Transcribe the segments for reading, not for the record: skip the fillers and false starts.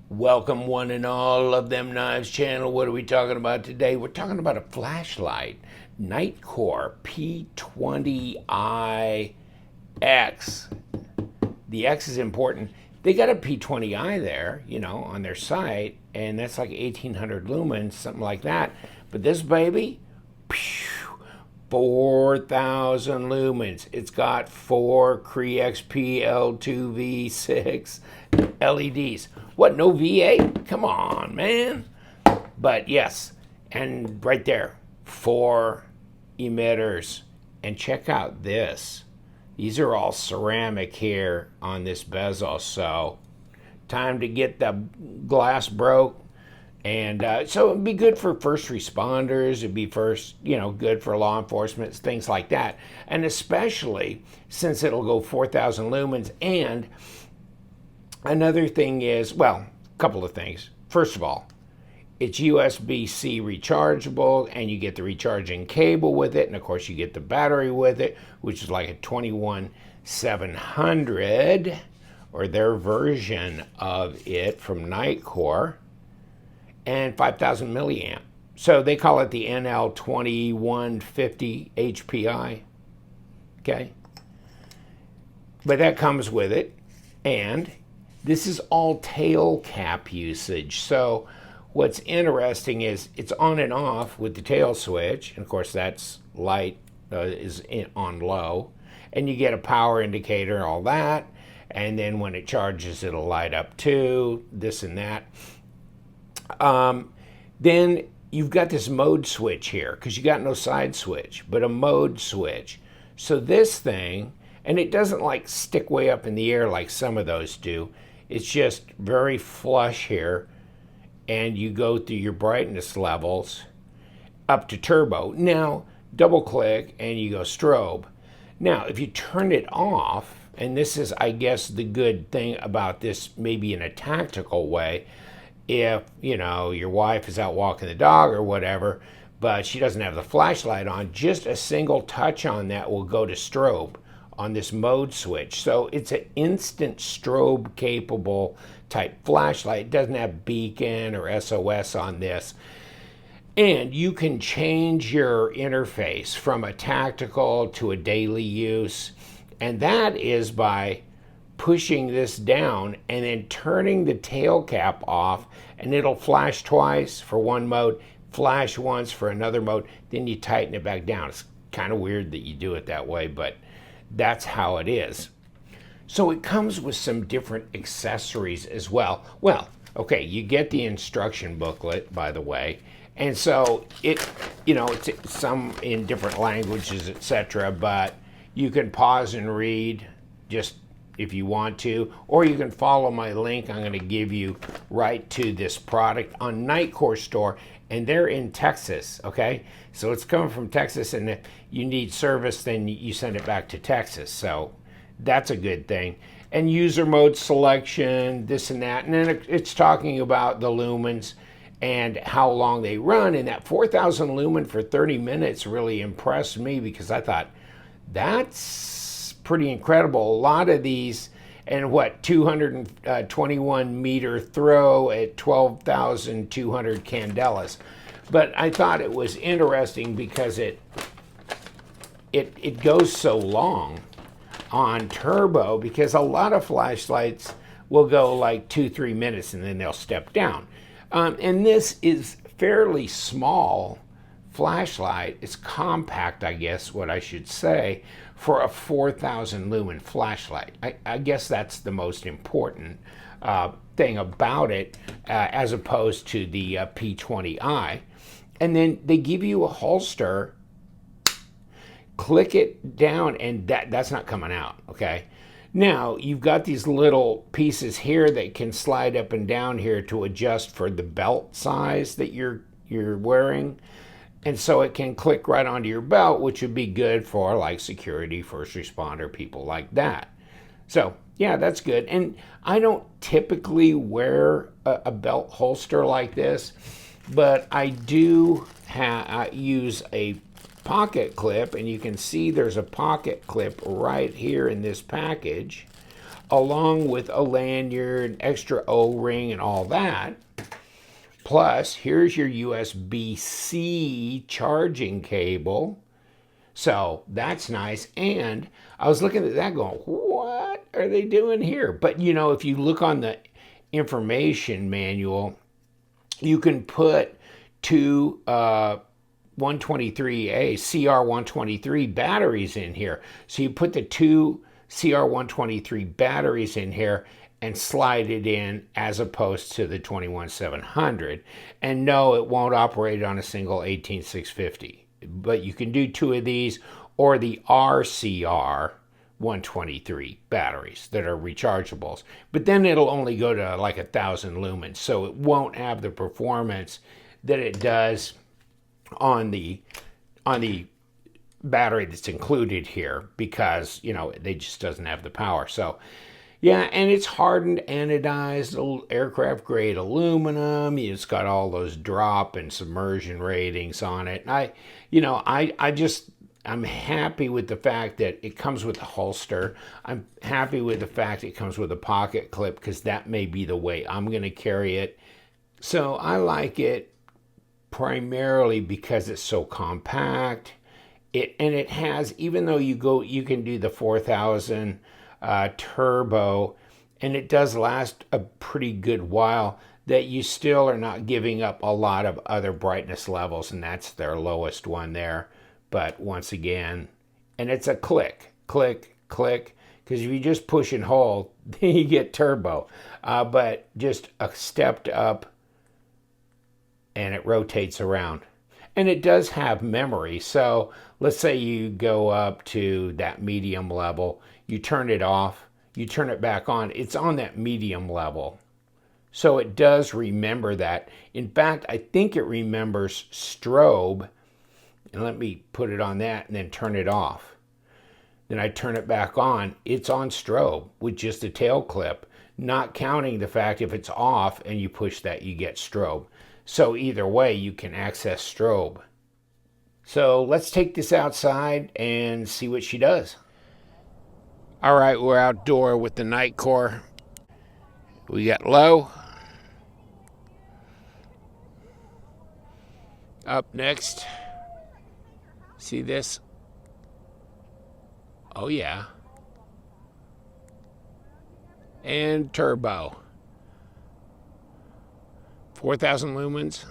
Welcome one and all of them knives channel. What are we talking about today? We're talking about a flashlight, Nitecore P20iX. The X is important. They got a P20i there, on their site, and that's like 1800 lumens, something like that. But this baby, 4,000 lumens. It's got 4 Cree XP L2V6 LEDs. What, no V8? Come on, man. But yes, and right there, 4 emitters. And check out this. These are all ceramic here on this bezel, so time to get the glass broke. And so it'd be good for first responders. It'd be good for law enforcement, things like that. And especially since it'll go 4,000 lumens. And another thing is, well, a couple of things. First of all, it's USB-C rechargeable, and you get the recharging cable with it. And of course, you get the battery with it, which is like a 21700 or their version of it from Nitecore, and 5,000 milliamp. So they call it the NL2150 HPI. Okay. But that comes with it. And this is all tail cap usage. So what's interesting is it's on and off with the tail switch. And of course, that's light on low. And you get a power indicator, all that. And then when it charges, it'll light up too, this and that. Then you've got this mode switch here because you got no side switch, but a mode switch. So this thing, and it doesn't like stick way up in the air like some of those do. It's just very flush here, and you go through your brightness levels up to turbo. Now, double click and you go strobe. Now, if you turn it off, and this is, I guess, the good thing about this, maybe in a tactical way, if, your wife is out walking the dog or whatever, but she doesn't have the flashlight on, just a single touch on that will go to strobe on this mode switch. So it's an instant strobe capable type flashlight. It doesn't have beacon or SOS on this. And you can change your interface from a tactical to a daily use. And that is by pushing this down and then turning the tail cap off, and it'll flash twice for one mode, flash once for another mode, then you tighten it back down. It's kind of weird that you do it that way, but that's how it is. So it comes with some different accessories as well. Well, okay, you get the instruction booklet, by the way, and so it's some in different languages, etc., but you can pause and read just if you want to, or you can follow my link I'm going to give you right to this product on Nitecore store, and they're in Texas, okay? So it's coming from Texas, and if you need service, then you send it back to Texas. So that's a good thing. And user mode selection, this and that, and then it's talking about the lumens and how long they run, and that 4,000 lumen for 30 minutes really impressed me because I thought, that's pretty incredible. A lot of these, and 221 meter throw at 12,200 candelas. But I thought it was interesting because it goes so long on turbo, because a lot of flashlights will go like 2-3 minutes and then they'll step down. And this is fairly small flashlight. It's compact, I guess what I should say, for a 4,000 lumen flashlight. I guess that's the most important thing about it, as opposed to the P20i. And then they give you a holster, click it down, and that's not coming out, okay? Now, you've got these little pieces here that can slide up and down here to adjust for the belt size that you're wearing. And so it can click right onto your belt, which would be good for like security, first responder, people like that. So yeah, that's good. And I don't typically wear a belt holster like this, but I do use a pocket clip, and you can see there's a pocket clip right here in this package. along with a lanyard, extra O-ring, and all that. Plus, here's your USB-C charging cable. So that's nice. And I was looking at that going, what are they doing here? But you know, if you look on the information manual, you can put two 123A CR123 batteries in here. So you put the two CR123 batteries in here and slide it in as opposed to the 21700. And no, it won't operate on a single 18650. But you can do two of these or the RCR 123 batteries that are rechargeables. But then it'll only go to like 1,000 lumens, so it won't have the performance that it does on the battery that's included here, because you know they just doesn't have the power. So yeah, and it's hardened anodized aircraft grade aluminum. It's got all those drop and submersion ratings on it. And I'm happy with the fact that it comes with a holster. I'm happy with the fact it comes with a pocket clip, because that may be the way I'm going to carry it. So I like it primarily because it's so compact. It has, even though you can do the 4,000 turbo, and it does last a pretty good while, that you still are not giving up a lot of other brightness levels, and that's their lowest one there. But once again, and it's a click, click, click, because if you just push and hold, then you get turbo. But just a stepped up, and it rotates around. And it does have memory. So let's say you go up to that medium level, you turn it off, you turn it back on, it's on that medium level. So it does remember that. In fact, I think it remembers strobe. And let me put it on that and then turn it off. Then I turn it back on, it's on strobe with just a tail clip, not counting the fact if it's off and you push that, you get strobe. So either way, you can access strobe. So let's take this outside and see what she does. All right, we're outdoor with the Nitecore. We got low. Up next. See this? Oh yeah. And turbo. 4,000 lumens.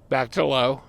Back to low.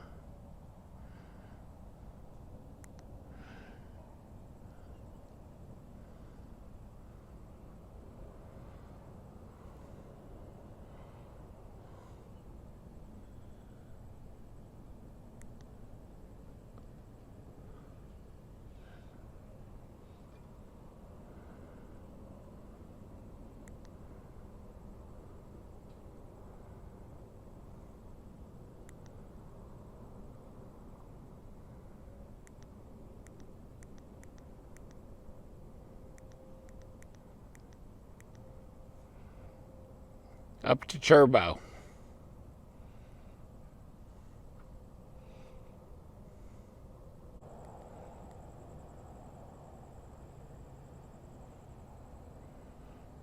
Up to turbo.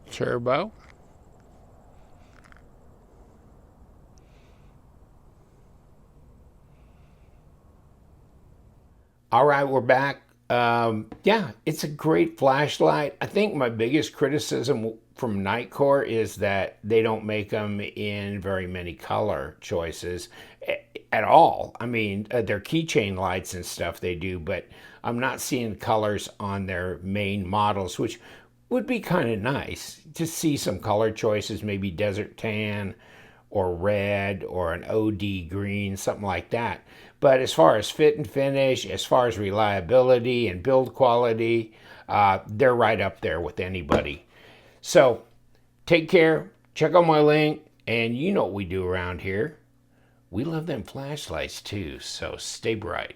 Turbo. All right, we're back. Yeah, it's a great flashlight. I think my biggest criticism from Nitecore is that they don't make them in very many color choices at all. I mean, their keychain lights and stuff they do, but I'm not seeing colors on their main models, which would be kind of nice to see some color choices, maybe desert tan or red or an OD green, something like that. But as far as fit and finish, as far as reliability and build quality, they're right up there with anybody. So take care, check out my link, and you know what we do around here. We love them flashlights too, so stay bright.